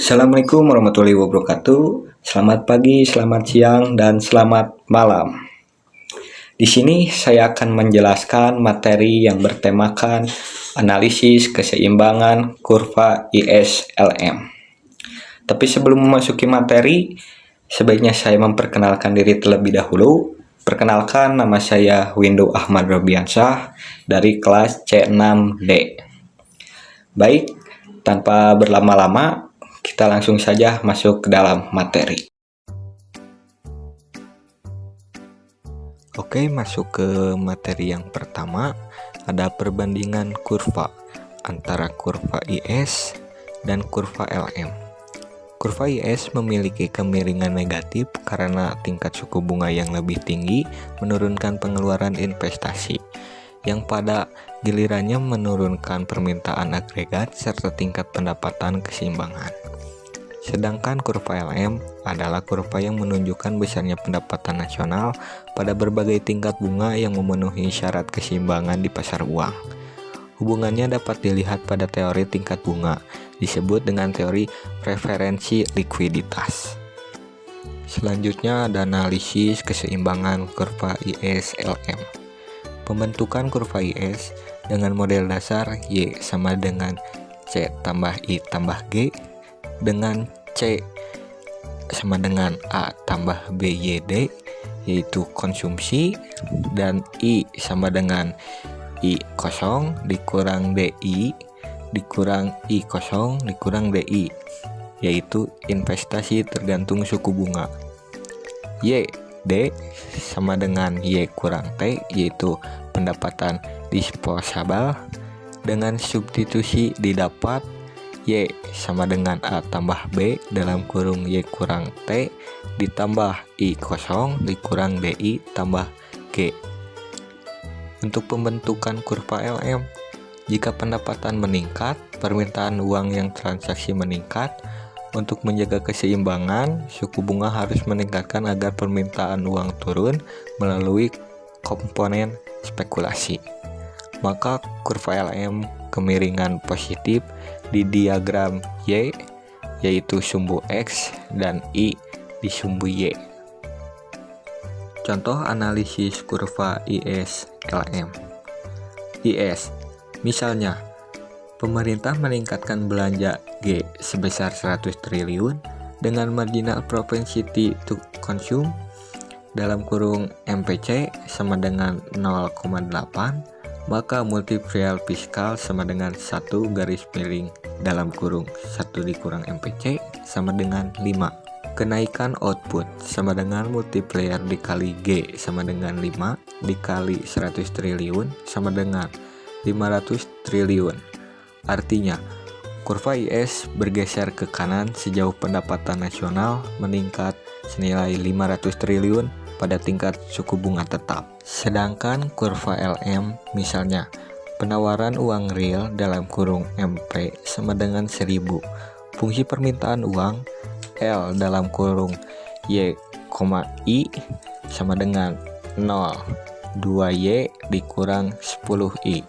Assalamualaikum warahmatullahi wabarakatuh. Selamat pagi, selamat siang, dan selamat malam. Di sini saya akan menjelaskan materi yang bertemakan analisis keseimbangan kurva ISLM. Tapi sebelum memasuki materi, sebaiknya saya memperkenalkan diri terlebih dahulu. Perkenalkan, nama saya Windu Ahmad Robiansyah dari kelas C6D. Baik, tanpa berlama-lama, kita langsung saja masuk ke dalam materi. Oke, masuk ke materi yang pertama. Ada perbandingan kurva antara kurva IS dan kurva LM. Kurva IS memiliki kemiringan negatif karena tingkat suku bunga yang lebih tinggi menurunkan pengeluaran investasi, yang pada gilirannya menurunkan permintaan agregat serta tingkat pendapatan keseimbangan. Sedangkan kurva LM adalah kurva yang menunjukkan besarnya pendapatan nasional pada berbagai tingkat bunga yang memenuhi syarat keseimbangan di pasar uang. Hubungannya dapat dilihat pada teori tingkat bunga, disebut dengan teori preferensi likuiditas. Selanjutnya ada analisis keseimbangan kurva IS-LM. Pembentukan kurva IS dengan model dasar Y sama dengan C tambah I tambah G, dengan C sama dengan A tambah BYD, yaitu konsumsi, dan I sama dengan I kosong dikurang DI dikurang I kosong dikurang DI, yaitu investasi tergantung suku bunga. Y D sama dengan Y kurang T, yaitu pendapatan disposable, dengan substitusi didapat Y sama dengan A tambah B dalam kurung Y kurang T ditambah I kosong dikurang DI tambah G. Untuk pembentukan kurva LM, jika pendapatan meningkat, permintaan uang yang transaksi meningkat. Untuk menjaga keseimbangan, suku bunga harus meningkatkan agar permintaan uang turun melalui komponen spekulasi. Maka kurva LM kemiringan positif di diagram Y, yaitu sumbu X dan I di sumbu Y. Contoh analisis kurva IS-LM. IS, misalnya, pemerintah meningkatkan belanja G sebesar 100 triliun dengan marginal propensity to consume dalam kurung MPC sama dengan 0,8, maka multiplier fiskal sama dengan 1 garis miring dalam kurung 1 dikurang MPC sama dengan 5. Kenaikan output sama dengan multiplier dikali G sama dengan 5 dikali 100 triliun sama dengan 500 triliun. Artinya, kurva IS bergeser ke kanan sejauh pendapatan nasional meningkat senilai 500 triliun pada tingkat suku bunga tetap. Sedangkan kurva LM, misalnya, penawaran uang real dalam kurung MP sama dengan 1000. Fungsi permintaan uang L dalam kurung Y, I sama dengan 0, 2Y dikurang 10I.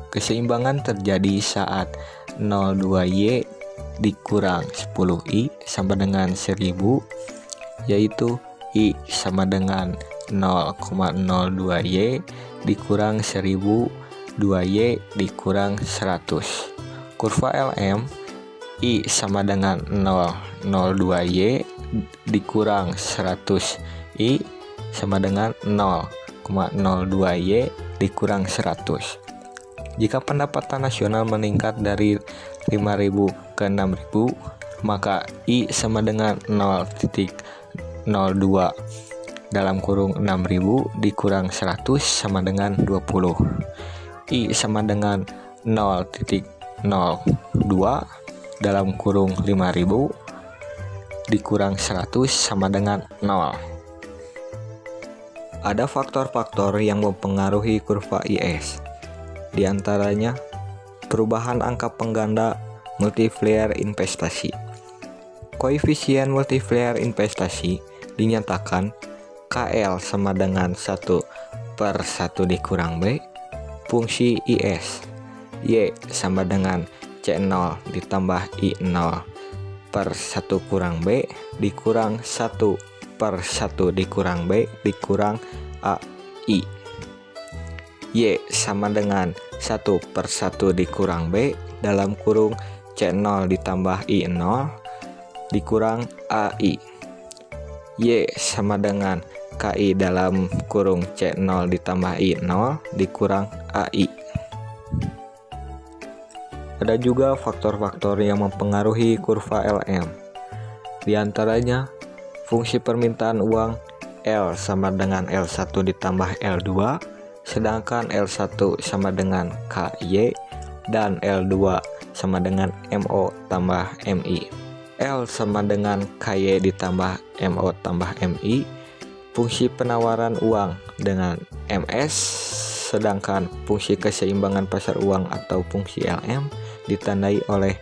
Keseimbangan terjadi saat 0,2Y dikurang 10I sama dengan 1000, yaitu I sama dengan 0,02Y dikurang 1000, 2Y dikurang 100. Kurva LM, I sama dengan 0,02Y dikurang 100I sama dengan 0,02Y dikurang 100. Jika pendapatan nasional meningkat dari 5.000 ke 6.000, maka I sama dengan 0,02 dalam kurung 6.000 dikurang 100 sama dengan 20. I sama dengan 0,02 dalam kurung 5.000 dikurang 100 sama dengan 0. Ada faktor-faktor yang mempengaruhi kurva IS. Di antaranya, perubahan angka pengganda multiplier investasi. Koefisien multiplier investasi dinyatakan KL sama dengan 1/1 dikurang B fungsi IS. Y sama dengan C0 ditambah I0 per 1 kurang B dikurang 1 per 1 dikurang B dikurang AI. Y sama dengan 1 per 1 dikurang B dalam kurung C0 ditambah I0 dikurang AI. Y sama dengan KI dalam kurung C0 ditambah I0 dikurang AI. Ada juga faktor-faktor yang mempengaruhi kurva LM. Di antaranya, fungsi permintaan uang L sama dengan L1 ditambah L2, sedangkan L1 sama dengan KY dan L2 sama dengan MO tambah MI. L sama dengan KY ditambah MO tambah MI, fungsi penawaran uang dengan MS, sedangkan fungsi keseimbangan pasar uang atau fungsi LM ditandai oleh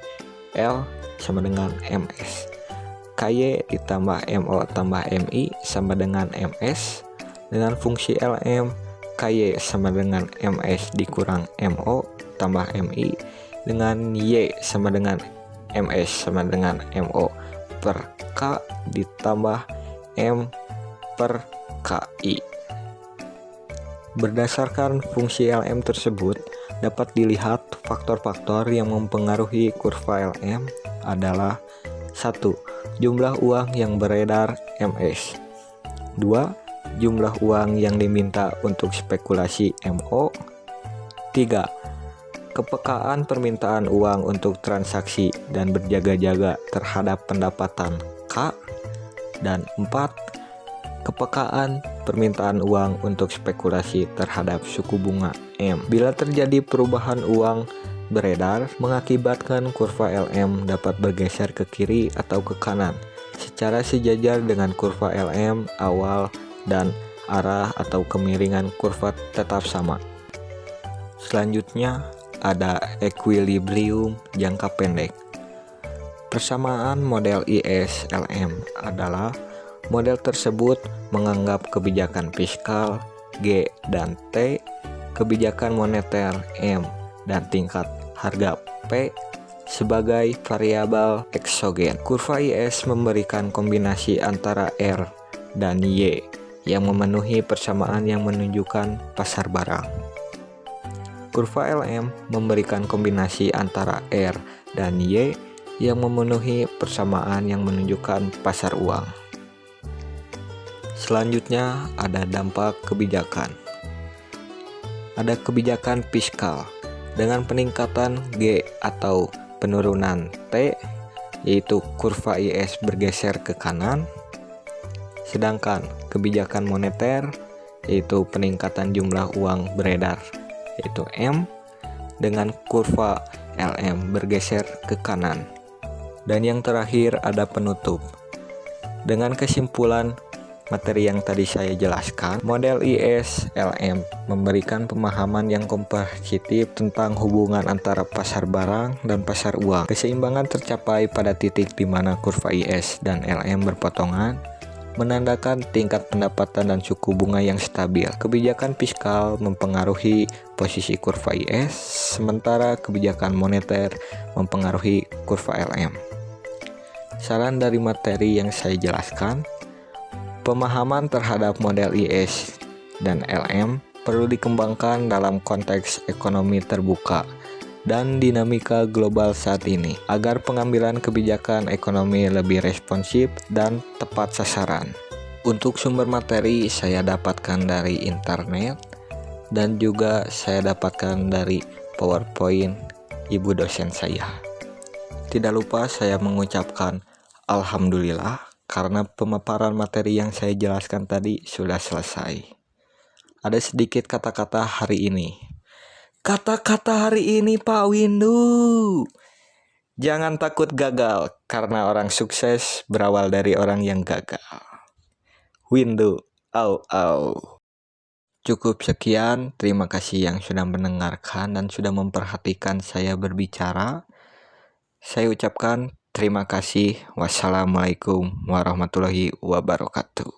L sama dengan MS. KY ditambah MO tambah MI sama dengan MS. Dengan fungsi LM, KY sama dengan MS dikurang MO tambah MI. Dengan Y sama dengan MS sama dengan MO per K ditambah M per KI. Berdasarkan fungsi LM tersebut, dapat dilihat faktor-faktor yang mempengaruhi kurva LM adalah 1. Jumlah uang yang beredar MS. 2. Jumlah uang yang diminta untuk spekulasi MO. 3. Kepekaan permintaan uang untuk transaksi dan berjaga-jaga terhadap pendapatan K. Dan 4. Kepekaan permintaan uang untuk spekulasi terhadap suku bunga M. Bila terjadi perubahan uang beredar, mengakibatkan kurva LM dapat bergeser ke kiri atau ke kanan secara sejajar dengan kurva LM awal dan arah atau kemiringan kurva tetap sama. Selanjutnya ada equilibrium jangka pendek. Persamaan model IS LM adalah model tersebut menganggap kebijakan fiskal G dan T, kebijakan moneter M, dan tingkat harga P sebagai variabel eksogen. Kurva IS memberikan kombinasi antara R dan Y yang memenuhi persamaan yang menunjukkan pasar barang. Kurva LM memberikan kombinasi antara R dan Y yang memenuhi persamaan yang menunjukkan pasar uang. Selanjutnya ada dampak kebijakan. Ada kebijakan fiskal dengan peningkatan G atau penurunan T, yaitu kurva IS bergeser ke kanan. Sedangkan kebijakan moneter yaitu peningkatan jumlah uang beredar, yaitu M, dengan kurva LM bergeser ke kanan. Dan yang terakhir ada penutup. Dengan kesimpulan materi yang tadi saya jelaskan, model IS LM memberikan pemahaman yang komprehensif tentang hubungan antara pasar barang dan pasar uang. Keseimbangan tercapai pada titik di mana kurva IS dan LM berpotongan, menandakan tingkat pendapatan dan suku bunga yang stabil. Kebijakan fiskal mempengaruhi posisi kurva IS, sementara kebijakan moneter mempengaruhi kurva LM. Saran dari materi yang saya jelaskan, pemahaman terhadap model IS dan LM perlu dikembangkan dalam konteks ekonomi terbuka dan dinamika global saat ini, agar pengambilan kebijakan ekonomi lebih responsif dan tepat sasaran. Untuk sumber materi saya dapatkan dari internet dan juga saya dapatkan dari PowerPoint ibu dosen saya. Tidak lupa saya mengucapkan alhamdulillah karena pemaparan materi yang saya jelaskan tadi sudah selesai. Ada sedikit kata-kata hari ini. Kata-kata hari ini Pak Windu. Jangan takut gagal, karena orang sukses berawal dari orang yang gagal. Windu, au. Cukup sekian, terima kasih yang sudah mendengarkan dan sudah memperhatikan saya berbicara. Saya ucapkan terima kasih. Wassalamualaikum warahmatullahi wabarakatuh.